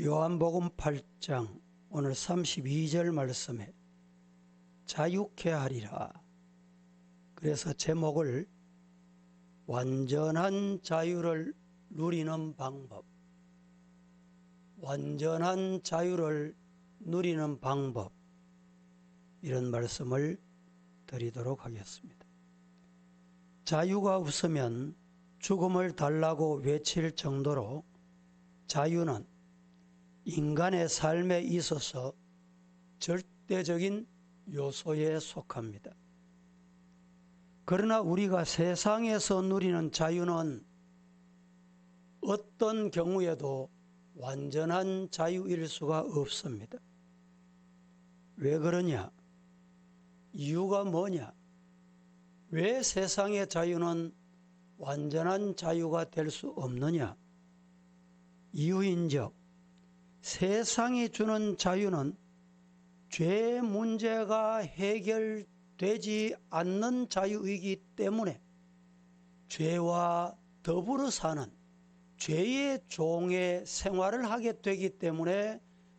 요한복음 8장 오늘 32절 말씀에 자유케 하리라. 그래서 제목을 완전한 자유를 누리는 방법, 완전한 자유를 누리는 방법, 이런 말씀을 드리도록 하겠습니다. 자유가 없으면 죽음을 달라고 외칠 정도로 자유는 인간의 삶에 있어서 절대적인 요소에 속합니다. 그러나 우리가 세상에서 누리는 자유는 어떤 경우에도 완전한 자유일 수가 없습니다. 왜 그러냐? 이유가 뭐냐? 왜 세상의 자유는 완전한 자유가 될 수 없느냐? 이유인즉 세상이 주는 자유는 죄 문제가 해결되지 않는 자유이기 때문에 죄와 더불어 사는 죄의 종의 생활을 하게 되기 때문에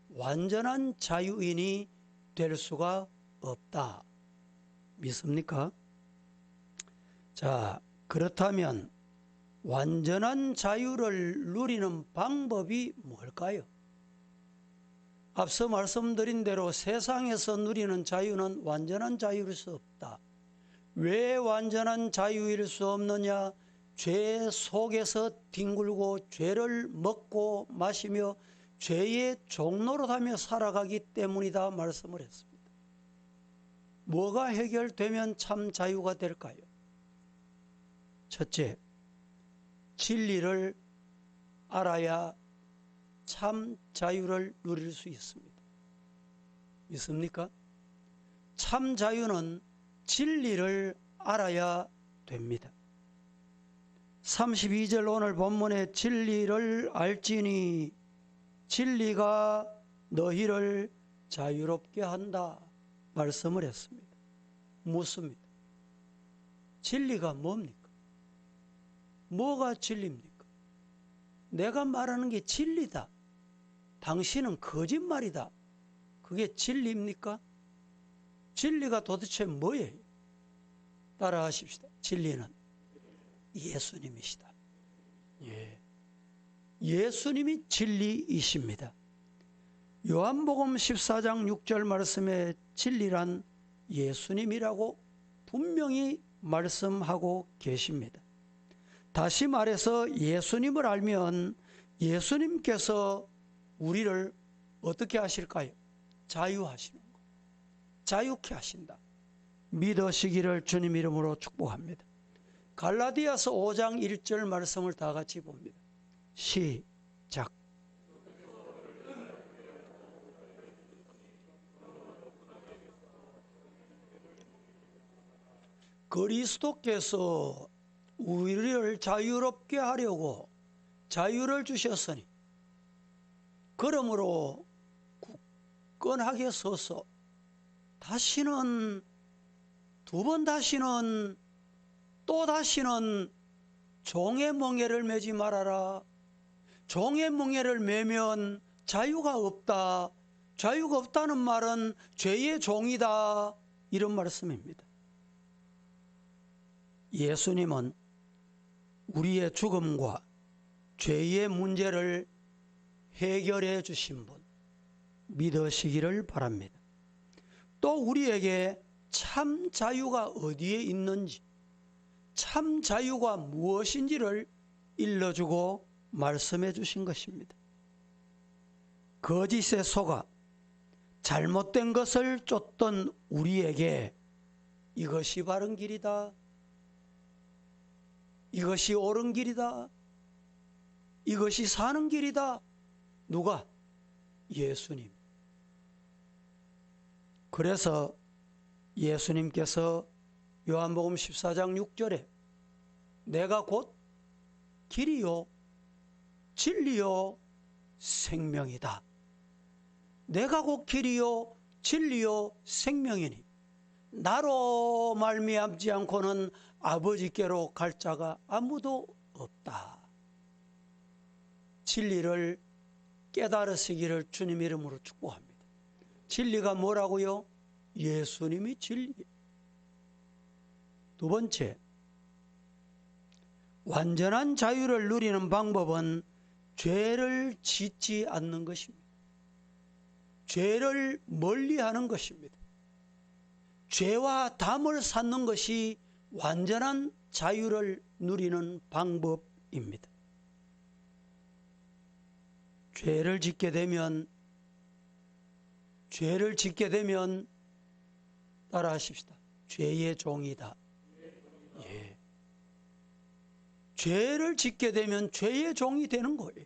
완전한 자유인이 될 수가 없다. 믿습니까? 자, 그렇다면 완전한 자유를 누리는 방법이 뭘까요? 앞서 말씀드린 대로 세상에서 누리는 자유는 완전한 자유일 수 없다. 왜 완전한 자유일 수 없느냐? 죄 속에서 뒹굴고 죄를 먹고 마시며 죄의 종노릇하며 살아가기 때문이다 말씀을 했습니다. 뭐가 해결되면 참 자유가 될까요? 첫째, 진리를 알아야 참 자유를 누릴 수 있습니다. 믿습니까? 참 자유는 진리를 알아야 됩니다. 32절 오늘 본문의 진리를 알지니 진리가 너희를 자유롭게 한다 말씀을 했습니다. 묻습니다. 진리가 뭡니까? 뭐가 진리입니까? 내가 말하는 게 진리다. 당신은 거짓말이다. 그게 진리입니까? 진리가 도대체 뭐예요? 따라하십시다. 진리는 예수님이시다. 예수님이 진리이십니다. 요한복음 14장 6절 말씀에 진리란 예수님이라고 분명히 말씀하고 계십니다. 다시 말해서 예수님을 알면 예수님께서 우리를 어떻게 하실까요? 자유하시는 것. 자유케 하신다. 믿으시기를 주님 이름으로 축복합니다. 갈라디아서 5장 1절 말씀을 다 같이 봅니다. 시작. 그리스도께서 우리를 자유롭게 하려고 자유를 주셨으니 그러므로 굳건하게 서서 다시는 두 번 다시는 또 다시는 종의 멍에를 매지 말아라. 종의 멍에를 매면 자유가 없다. 자유가 없다는 말은 죄의 종이다. 이런 말씀입니다. 예수님은 우리의 죽음과 죄의 문제를 해결해 주신 분, 믿으시기를 바랍니다. 또 우리에게 참 자유가 어디에 있는지, 참 자유가 무엇인지를 일러주고 말씀해 주신 것입니다. 거짓에 속아 잘못된 것을 쫓던 우리에게 이것이 바른 길이다. 이것이 옳은 길이다. 이것이 사는 길이다. 누가? 예수님. 그래서 예수님께서 요한복음 14장 6절에 내가 곧 길이요 진리요 생명이다. 내가 곧 길이요 진리요 생명이니 나로 말미암지 않고는 아버지께로 갈 자가 아무도 없다. 진리를 깨달으시기를 주님 이름으로 축복합니다. 진리가 뭐라고요? 예수님이 진리. 두 번째, 완전한 자유를 누리는 방법은 죄를 짓지 않는 것입니다. 죄를 멀리하는 것입니다. 죄와 담을 쌓는 것이 완전한 자유를 누리는 방법입니다. 죄를 짓게 되면 따라하십시다. 죄의 종이다. 예. 죄를 짓게 되면 죄의 종이 되는 거예요.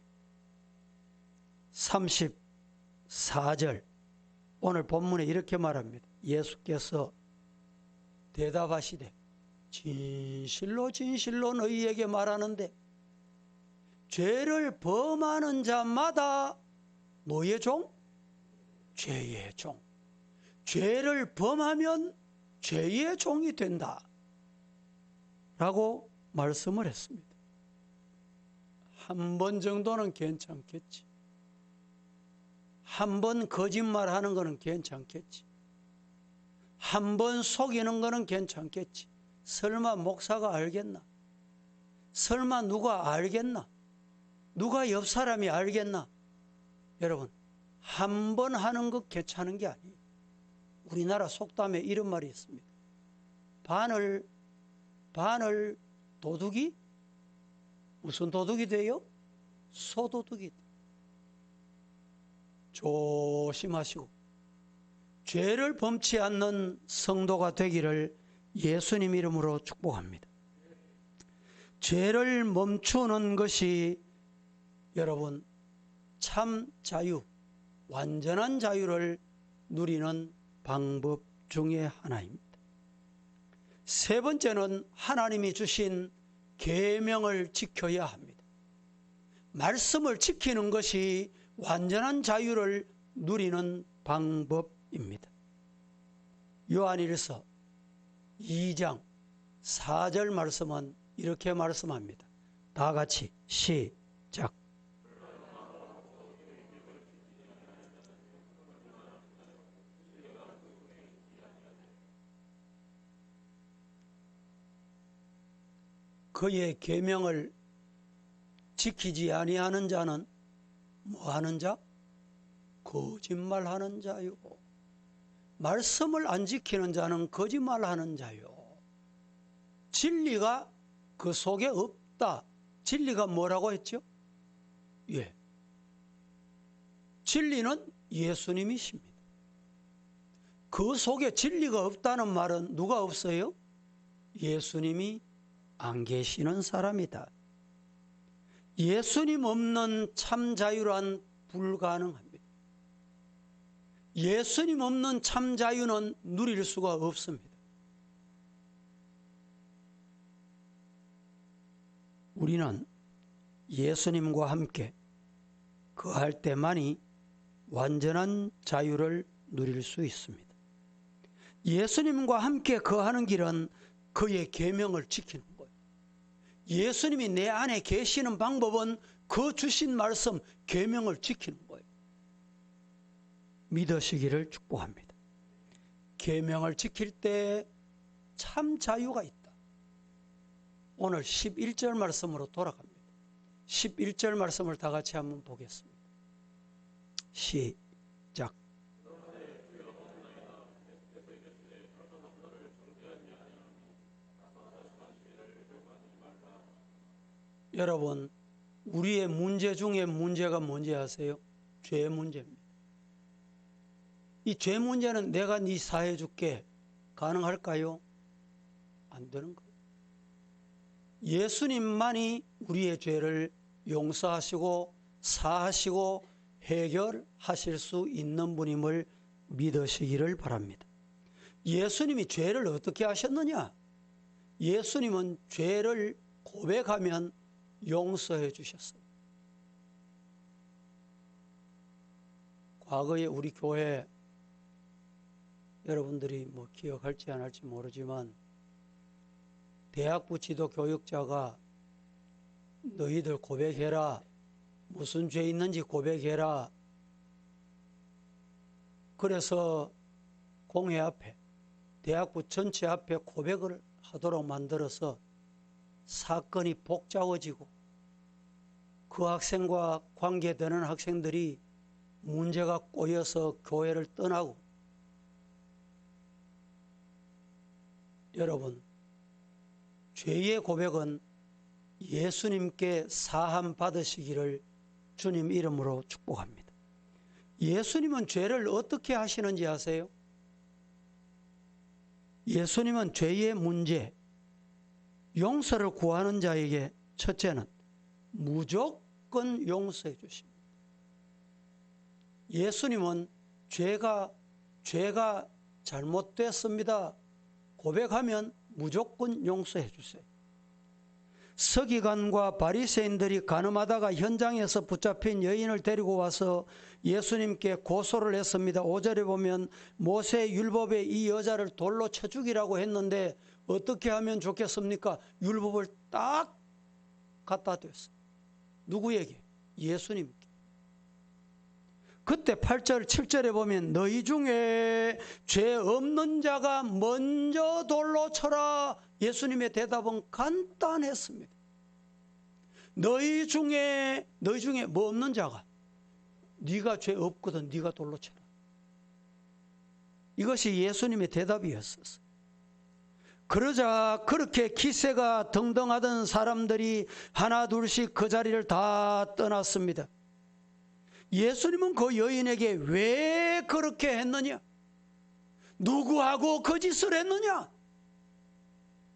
34절 오늘 본문에 이렇게 말합니다. 예수께서 대답하시되 진실로 진실로 너희에게 말하는데 죄를 범하는 자마다 뭐의 종? 죄의 종. 죄를 범하면 죄의 종이 된다 라고 말씀을 했습니다. 한 번 정도는 괜찮겠지. 한 번 거짓말하는 거는 괜찮겠지. 한 번 속이는 거는 괜찮겠지. 설마 목사가 알겠나? 설마 누가 알겠나? 누가 옆 사람이 알겠나? 여러분, 한 번 하는 것 괜찮은 게 아니에요. 우리나라 속담에 이런 말이 있습니다. 바늘 도둑이 무슨 도둑이 돼요? 소도둑이 돼요. 조심하시고 죄를 범치 않는 성도가 되기를 예수님 이름으로 축복합니다. 죄를 멈추는 것이 여러분 참 자유, 완전한 자유를 누리는 방법 중에 하나입니다. 세 번째는 하나님이 주신 계명을 지켜야 합니다. 말씀을 지키는 것이 완전한 자유를 누리는 방법입니다. 요한일서 2장 4절 말씀은 이렇게 말씀합니다. 다 같이 시작. 그의 계명을 지키지 아니하는 자는 뭐하는 자? 거짓말하는 자요. 말씀을 안 지키는 자는 거짓말하는 자요. 진리가 그 속에 없다. 진리가 뭐라고 했죠? 예. 진리는 예수님이십니다. 그 속에 진리가 없다는 말은 누가 없어요? 예수님이 안 계시는 사람이다. 예수님 없는 참 자유란 불가능합니다. 예수님 없는 참 자유는 누릴 수가 없습니다. 우리는 예수님과 함께 거할 때만이 완전한 자유를 누릴 수 있습니다. 예수님과 함께 거하는 길은 그의 계명을 지키는 거예요. 예수님이 내 안에 계시는 방법은 그 주신 말씀, 계명을 지키는 거예요. 믿으시기를 축복합니다. 계명을 지킬 때 참 자유가 있다. 오늘 11절 말씀으로 돌아갑니다. 11절 말씀을 다 같이 한번 보겠습니다. 시작. 여러분, 우리의 문제 중에 문제가 뭔지 아세요? 죄 문제입니다. 이 죄 문제는 내가 네 사해 줄게 가능할까요? 안 되는 거예요. 예수님만이 우리의 죄를 용서하시고 사하시고 해결하실 수 있는 분임을 믿으시기를 바랍니다. 예수님이 죄를 어떻게 하셨느냐? 예수님은 죄를 고백하면 용서해 주셨어요. 과거에 우리 교회 여러분들이 뭐 기억할지 안 할지 모르지만 대학부 지도 교육자가 너희들 고백해라 무슨 죄 있는지 고백해라. 그래서 공회 앞에, 대학부 전체 앞에 고백을 하도록 만들어서 사건이 복잡해지고 그 학생과 관계되는 학생들이 문제가 꼬여서 교회를 떠나고, 여러분, 죄의 고백은 예수님께 사함 받으시기를 주님 이름으로 축복합니다. 예수님은 죄를 어떻게 하시는지 아세요? 예수님은 죄의 문제, 용서를 구하는 자에게 첫째는 무조건 용서해 주십니다. 예수님은 죄가 잘못됐습니다 고백하면 무조건 용서해 주세요. 서기관과 바리새인들이 간음하다가 현장에서 붙잡힌 여인을 데리고 와서 예수님께 고소를 했습니다. 5절에 보면 모세 율법에 이 여자를 돌로 쳐 죽이라고 했는데 어떻게 하면 좋겠습니까? 율법을 딱 갖다 댔어요. 누구에게? 예수님께. 그때 8절 7절에 보면 너희 중에 죄 없는 자가 먼저 돌로 쳐라. 예수님의 대답은 간단했습니다. 너희 중에 뭐 없는 자가, 네가 죄 없거든 네가 돌로 쳐라. 이것이 예수님의 대답이었었어요. 그러자 그렇게 기세가 등등하던 사람들이 하나 둘씩 그 자리를 다 떠났습니다. 예수님은 그 여인에게 왜 그렇게 했느냐? 누구하고 거짓을 했느냐?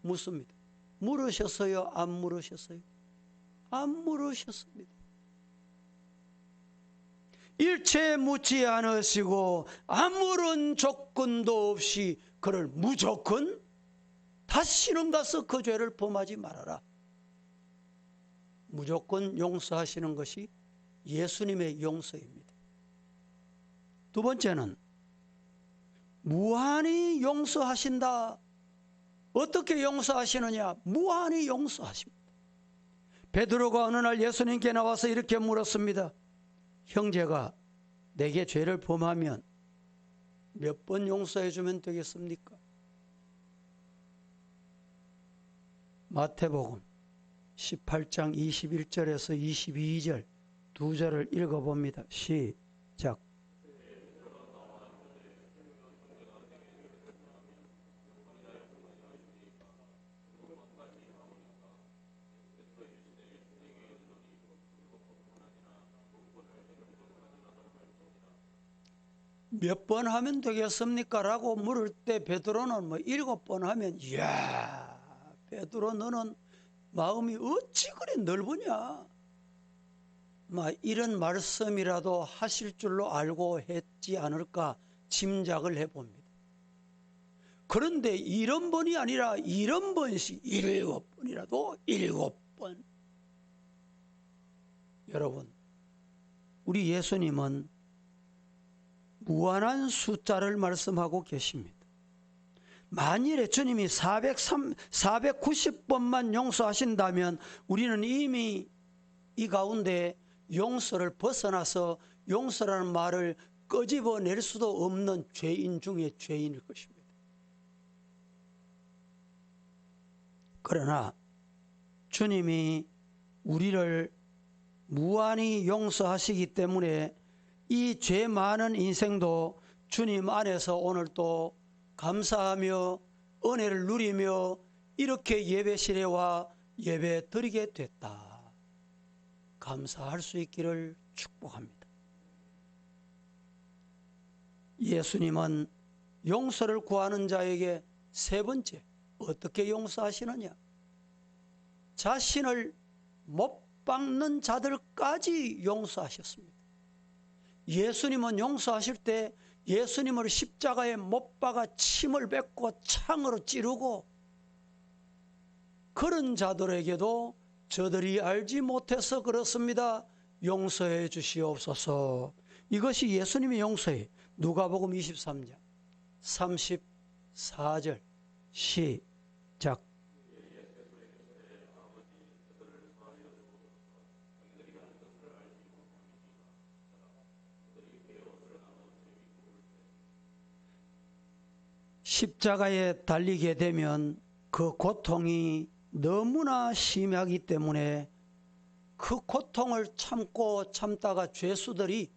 묻습니다. 물으셨어요? 안 물으셨어요? 안 물으셨습니다. 일체 묻지 않으시고 아무런 조건도 없이 그를 무조건 다시는 가서 그 죄를 범하지 말아라. 무조건 용서하시는 것이 예수님의 용서입니다. 두 번째는 무한히 용서하신다. 어떻게 용서하시느냐? 무한히 용서하십니다. 베드로가 어느 날 예수님께 나와서 이렇게 물었습니다. 형제가 내게 죄를 범하면 몇 번 용서해 주면 되겠습니까? 마태복음 18장 21절에서 22절 두 절을 읽어봅니다. 시작. 몇 번 하면 되겠습니까? 라고 물을 때 베드로는 7번 하면, 이야, 베드로 너는 마음이 어찌 그리 넓으냐? 이런 말씀이라도 하실 줄로 알고 했지 않을까 짐작을 해봅니다. 그런데 이런 번이 아니라 이런 번씩 7번이라도 7번. 여러분, 우리 예수님은 무한한 숫자를 말씀하고 계십니다. 만일에 주님이 490번만 용서하신다면 우리는 이미 이 가운데 용서를 벗어나서 용서라는 말을 끄집어낼 수도 없는 죄인 중에 죄인일 것입니다. 그러나 주님이 우리를 무한히 용서하시기 때문에 이 죄 많은 인생도 주님 안에서 오늘 또 감사하며 은혜를 누리며 이렇게 예배실에 와 예배 드리게 됐다. 감사할 수 있기를 축복합니다. 예수님은 용서를 구하는 자에게 세 번째 어떻게 용서하시느냐? 자신을 못 박는 자들까지 용서하셨습니다. 예수님은 용서하실 때 예수님을 십자가에 못 박아 침을 뱉고 창으로 찌르고 그런 자들에게도 저들이 알지 못해서 그렇습니다. 용서해 주시옵소서. 이것이 예수님의 용서예요. 누가복음 23장 34절 시작. 십자가에 달리게 되면 그 고통이 너무나 심하기 때문에 그 고통을 참고 참다가 죄수들이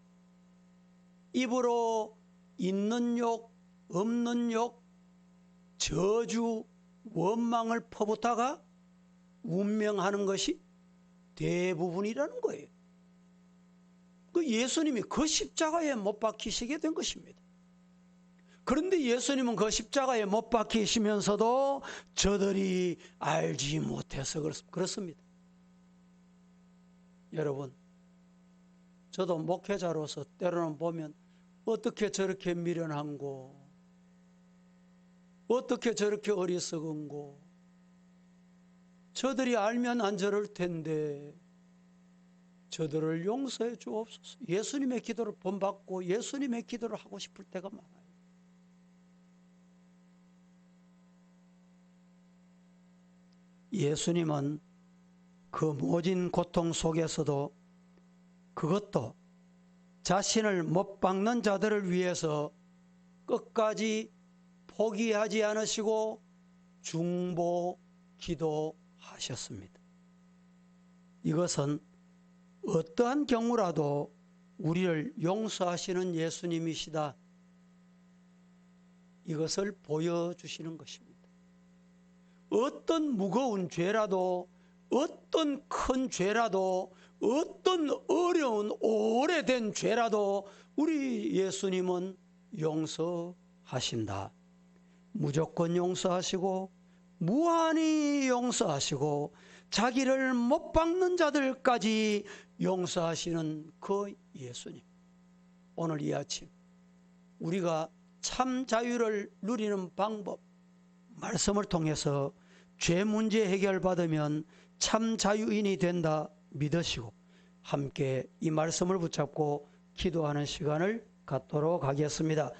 입으로 있는 욕, 없는 욕, 저주, 원망을 퍼붓다가 운명하는 것이 대부분이라는 거예요. 그 예수님이 그 십자가에 못 박히시게 된 것입니다. 그런데 예수님은 그 십자가에 못 박히시면서도 저들이 알지 못해서 그렇습니다. 여러분, 저도 목회자로서 때로는 보면 어떻게 저렇게 미련한고, 어떻게 저렇게 어리석은고, 저들이 알면 안 저럴 텐데 저들을 용서해 주옵소서. 예수님의 기도를 본받고 예수님의 기도를 하고 싶을 때가 많아요. 예수님은 그 모진 고통 속에서도 그것도 자신을 못 박는 자들을 위해서 끝까지 포기하지 않으시고 중보 기도하셨습니다. 이것은 어떠한 경우라도 우리를 용서하시는 예수님이시다, 이것을 보여주시는 것입니다. 어떤 무거운 죄라도, 어떤 큰 죄라도, 어떤 어려운 오래된 죄라도 우리 예수님은 용서하신다. 무조건 용서하시고 무한히 용서하시고 자기를 못 박는 자들까지 용서하시는 그 예수님, 오늘 이 아침 우리가 참 자유를 누리는 방법, 말씀을 통해서 죄 문제 해결받으면 참 자유인이 된다 믿으시고 함께 이 말씀을 붙잡고 기도하는 시간을 갖도록 하겠습니다.